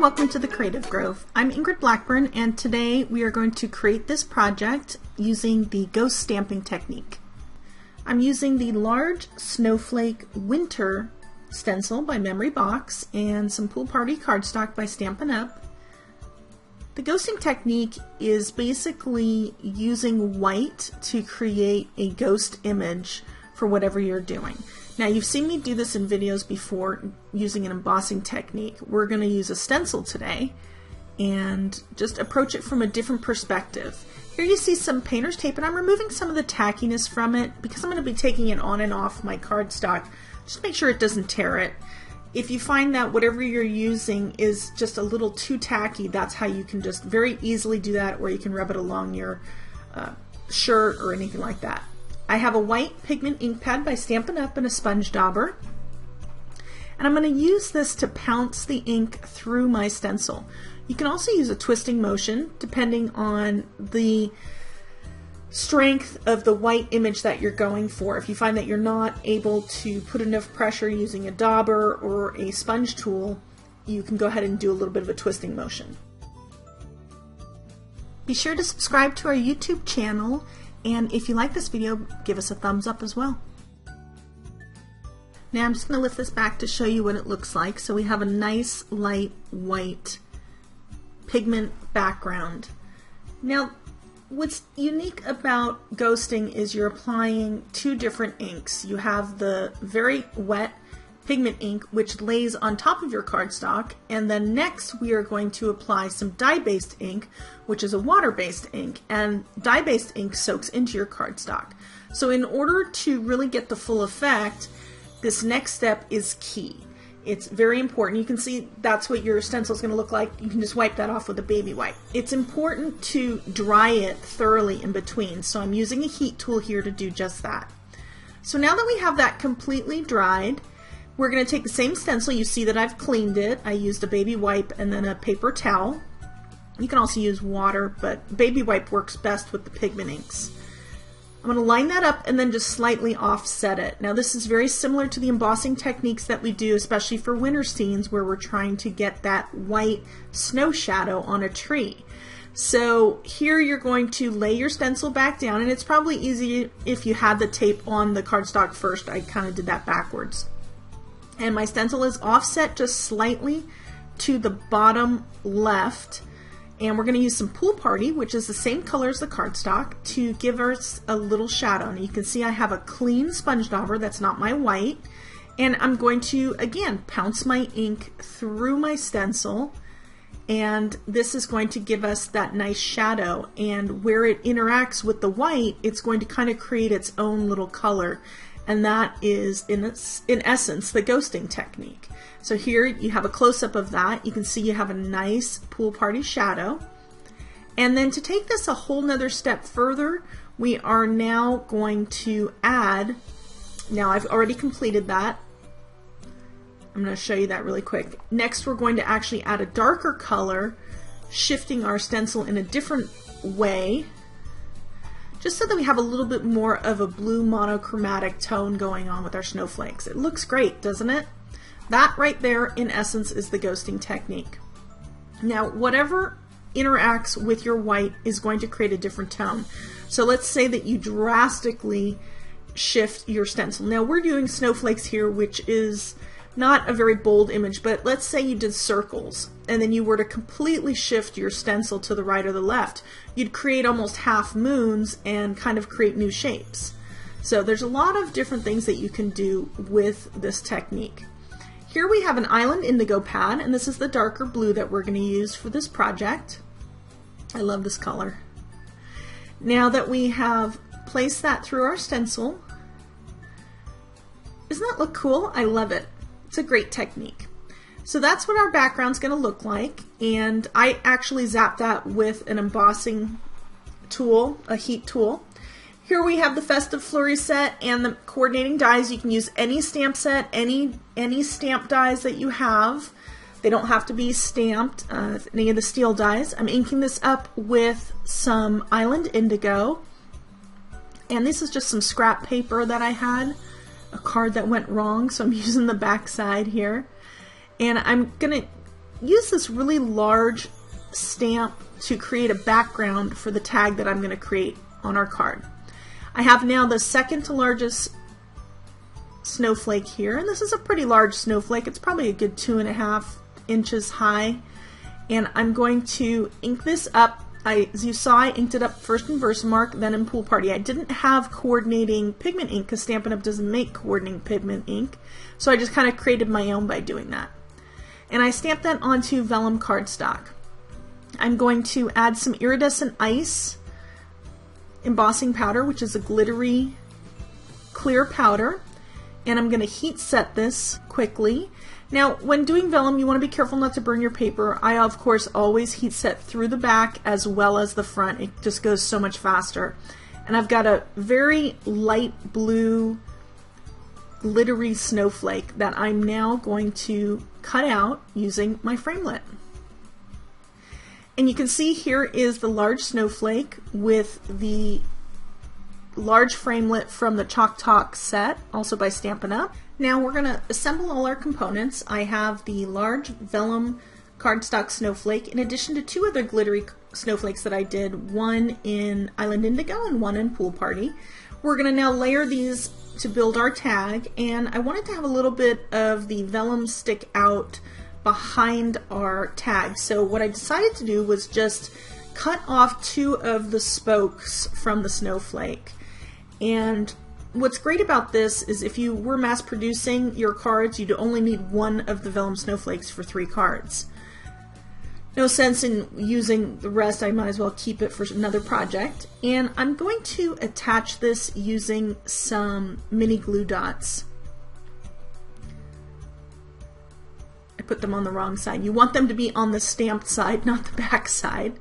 welcome to the Creative Grove. I'm Ingrid Blackburn, and today we are going to create this project using the ghost stamping technique. I'm using the large snowflake winter stencil by Memory Box and some Pool Party cardstock by Stampin' Up. The ghosting technique is basically using white to create a ghost image for whatever you're doing. Now, you've seen me do this in videos before using an embossing technique. We're going to use a stencil today and just approach it from a different perspective. Here you see some painter's tape, and I'm removing some of the tackiness from it because I'm going to be taking it on and off my cardstock. Just make sure it doesn't tear it. If you find that whatever you're using is just a little too tacky, that's how you can just very easily do that, or you can rub it along your shirt or anything like that. I have a white pigment ink pad by Stampin' Up and a sponge dauber, and I'm going to use this to pounce the ink through my stencil. You can also use a twisting motion depending on the strength of the white image that you're going for. If you find that you're not able to put enough pressure using a dauber or a sponge tool, you can go ahead and do a little bit of a twisting motion. Be sure to subscribe to our YouTube channel, and if you like this video, give us a thumbs up as well. Now I'm just going to lift this back to show you what it looks like. So we have a nice light white pigment background. Now what's unique about ghosting is you're applying two different inks. You have the very wet pigment ink, which lays on top of your cardstock, and then next we are going to apply some dye-based ink, which is a water-based ink, and dye-based ink soaks into your cardstock. So in order to really get the full effect, this next step is key. It's very important. You can see that's what your stencil is going to look like. You can just wipe that off with a baby wipe. It's important to dry it thoroughly in between, so I'm using a heat tool here to do just that. So now that we have that completely dried, we're going to take the same stencil. You see that I've cleaned it. I used a baby wipe and then a paper towel. You can also use water, but baby wipe works best with the pigment inks. I'm going to line that up and then just slightly offset it. Now this is very similar to the embossing techniques that we do, especially for winter scenes where we're trying to get that white snow shadow on a tree. So here you're going to lay your stencil back down, and it's probably easy if you had the tape on the cardstock first. I kind of did that backwards. And my stencil is offset just slightly to the bottom left, and we're going to use some Pool Party, which is the same color as the cardstock, to give us a little shadow. And you can see I have a clean sponge dauber, that's not my white, and I'm going to again pounce my ink through my stencil, and this is going to give us that nice shadow, and where it interacts with the white, it's going to kind of create its own little color. And that is, in essence, the ghosting technique. So here you have a close-up of that. You can see you have a nice Pool Party shadow. And then to take this a whole nother step further, we are now going to add, now I've already completed that. I'm going to show you that really quick. Next we're going to actually add a darker color, shifting our stencil in a different way, just so that we have a little bit more of a blue monochromatic tone going on with our snowflakes. It looks great, doesn't it? That right there, in essence, is the ghosting technique. Now, whatever interacts with your white is going to create a different tone. So let's say that you drastically shift your stencil. Now, we're doing snowflakes here, which is not a very bold image, but let's say you did circles and then you were to completely shift your stencil to the right or the left. You'd create almost half moons and kind of create new shapes. So there's a lot of different things that you can do with this technique. Here we have an Island Indigo pad, and this is the darker blue that we're going to use for this project. I love this color. Now that we have placed that through our stencil, doesn't that look cool? I love it. It's a great technique. So that's what our background's going to look like, and I actually zapped that with an embossing tool, a heat tool. Here we have the Festive Flurry set and the coordinating dies. You can use any stamp set, any stamp dies that you have. They don't have to be stamped, any of the steel dies. I'm inking this up with some Island Indigo, and this is just some scrap paper that I had, a card that went wrong, so I'm using the back side here. And I'm going to use this really large stamp to create a background for the tag that I'm going to create on our card. I have now the second to largest snowflake here, and this is a pretty large snowflake. It's probably a good 2.5 inches high, and I'm going to ink this up. As you saw, I inked it up first in Versamark, then in Pool Party. I didn't have coordinating pigment ink because Stampin' Up! Doesn't make coordinating pigment ink, so I just kind of created my own by doing that. And I stamped that onto vellum cardstock. I'm going to add some iridescent ice embossing powder, which is a glittery clear powder, and I'm going to heat set this quickly. Now, when doing vellum, you want to be careful not to burn your paper. I, of course, always heat set through the back as well as the front. It just goes so much faster. And I've got a very light blue glittery snowflake that I'm now going to cut out using my framelit. And you can see here is the large snowflake with the large framelit from the Chalk Talk set, also by Stampin' Up! Now we're going to assemble all our components. I have the large vellum cardstock snowflake in addition to 2 other glittery snowflakes that I did, one in Island Indigo and one in Pool Party. We're going to now layer these to build our tag, and I wanted to have a little bit of the vellum stick out behind our tag. So what I decided to do was just cut off 2 of the spokes from the snowflake. And what's great about this is if you were mass producing your cards, you'd only need 1 of the vellum snowflakes for 3 cards. No sense in using the rest, I might as well keep it for another project. And I'm going to attach this using some mini glue dots. I put them on the wrong side. You want them to be on the stamped side, not the back side.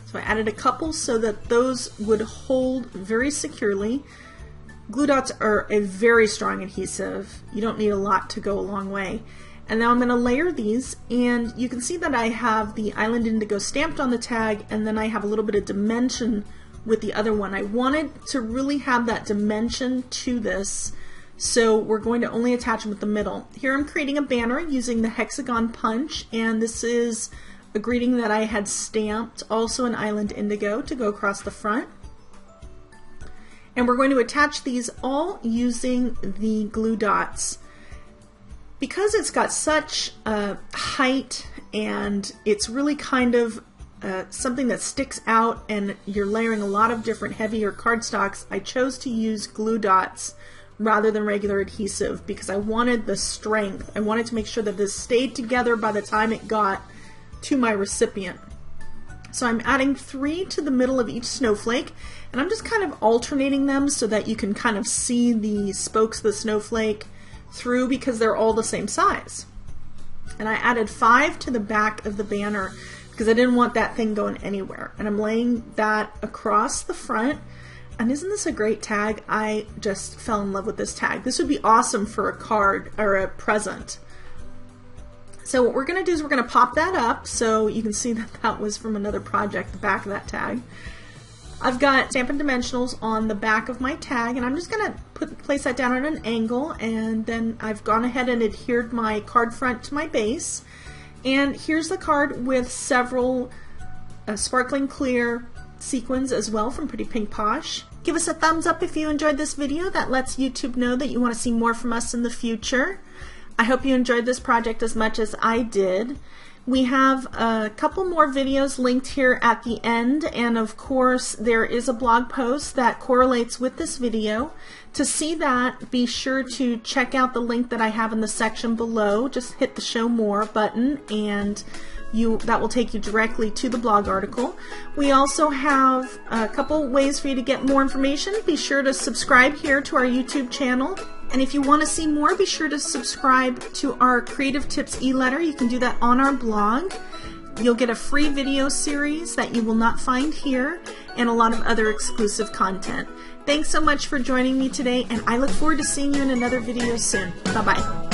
So I added a couple so that those would hold very securely. Glue dots are a very strong adhesive. You don't need a lot to go a long way. And now I'm going to layer these, and you can see that I have the Island Indigo stamped on the tag, and then I have a little bit of dimension with the other one. I wanted to really have that dimension to this, so we're going to only attach them with the middle. Here I'm creating a banner using the hexagon punch, and this is a greeting that I had stamped also in Island Indigo to go across the front. And we're going to attach these all using the glue dots. Because it's got such height and it's really kind of something that sticks out and you're layering a lot of different heavier cardstocks, I chose to use glue dots rather than regular adhesive because I wanted the strength. I wanted to make sure that this stayed together by the time it got to my recipient. So I'm adding 3 to the middle of each snowflake, and I'm just kind of alternating them so that you can kind of see the spokes of the snowflake through because they're all the same size. And I added 5 to the back of the banner because I didn't want that thing going anywhere. And I'm laying that across the front. And isn't this a great tag? I just fell in love with this tag. This would be awesome for a card or a present. So what we're going to do is we're going to pop that up so you can see that that was from another project, the back of that tag. I've got Stampin' Dimensionals on the back of my tag, and I'm just going to place that down at an angle, and then I've gone ahead and adhered my card front to my base. And here's the card with several sparkling clear sequins as well from Pretty Pink Posh. Give us a thumbs up if you enjoyed this video. That lets YouTube know that you want to see more from us in the future. I hope you enjoyed this project as much as I did. We have a couple more videos linked here at the end, and of course there is a blog post that correlates with this video. To see that, be sure to check out the link that I have in the section below. Just hit the Show More button and that will take you directly to the blog article. We also have a couple ways for you to get more information. Be sure to subscribe here to our YouTube channel. And if you want to see more, be sure to subscribe to our Creative Tips e-letter. You can do that on our blog. You'll get a free video series that you will not find here and a lot of other exclusive content. Thanks so much for joining me today, and I look forward to seeing you in another video soon. Bye-bye.